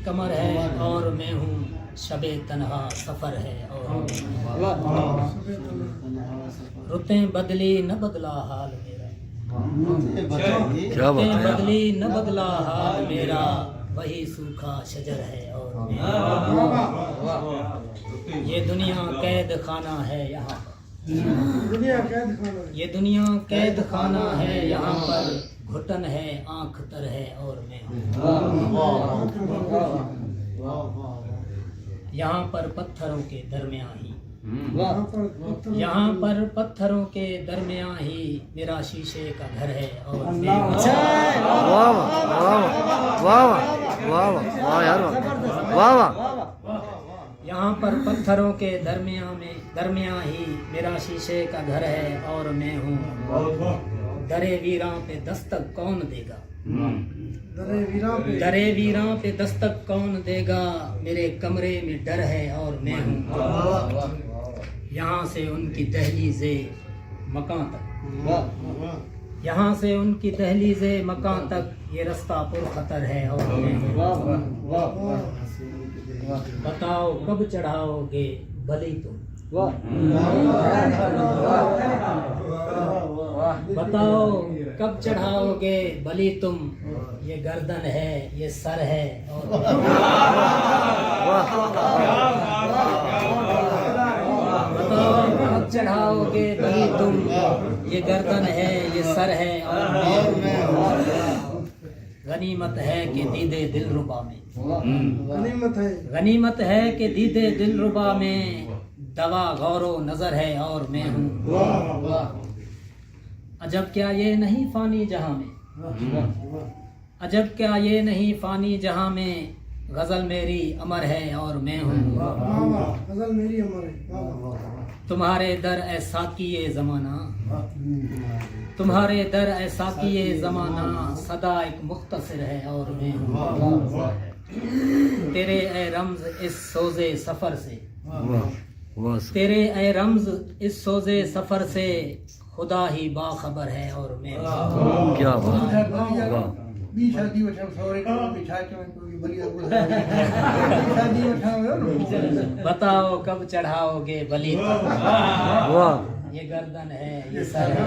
कमर है और मैं हूँ शबे तन्हा सफ़र है और रुतें बदली न बदला हाल मेरा, रुतें बदली न बदला हाल मेरा, वही सूखा शजर है और ये दुनिया कैद खाना है यहाँ पर, ये दुनिया कैद खाना है यहाँ पर, घुटन है आँख तर है और मैं यहाँ पर पत्थरों के दरमियाँ ही, यहाँ पर पत्थरों के दरमियाँ ही मेरा शीशे का घर है और मैं यहाँ पर पत्थरों के दरमियाँ ही मेरा शीशे का घर है और मैं हूँ। दरे वीरां पे दस्तक कौन देगा, दरे वीरां पे दस्तक कौन देगा, मेरे कमरे में डर है और मैं हूँ। यहाँ से उनकी दहलीज़े मकान तक, यहाँ से उनकी दहलीज़े मकान तक ये रास्ता पुरखतर है और मैं हूँ। बताओ कब चढ़ाओगे बलि तुम, बताओ कब चढ़ाओगे बलि तुम, ये गर्दन है ये सर है और बताओ कब चढ़ाओगे बलि तुम, ये गर्दन है ये सर है और गनीमत है कि दीदे दिलरुबा में, गनीमत है कि दीदे दिलरुबा में, दवा गौरो नजर है और मैं हूँ। अजब क्या ये नहीं फानी जहाँ में, अजब क्या ये नहीं फानी जहाँ में, गजल मेरी अमर है और मैं हूँ। गजल मेरी अमर है। तुम्हारे दर ऐसा किए जमाना, तुम्हारे दर ऐसा किए जमाना, सदा एक मुख्तसर है और मैं हूँ। तेरे ए रम्ज इस सोजे सफर से, तेरे ए रम्ज इस सोजे सफर से, खुदा ही बाखबर है और मैं हूँ। क्या बताओ कब चढ़ाओगे बलि, वाह ये गर्दन है ये सर है।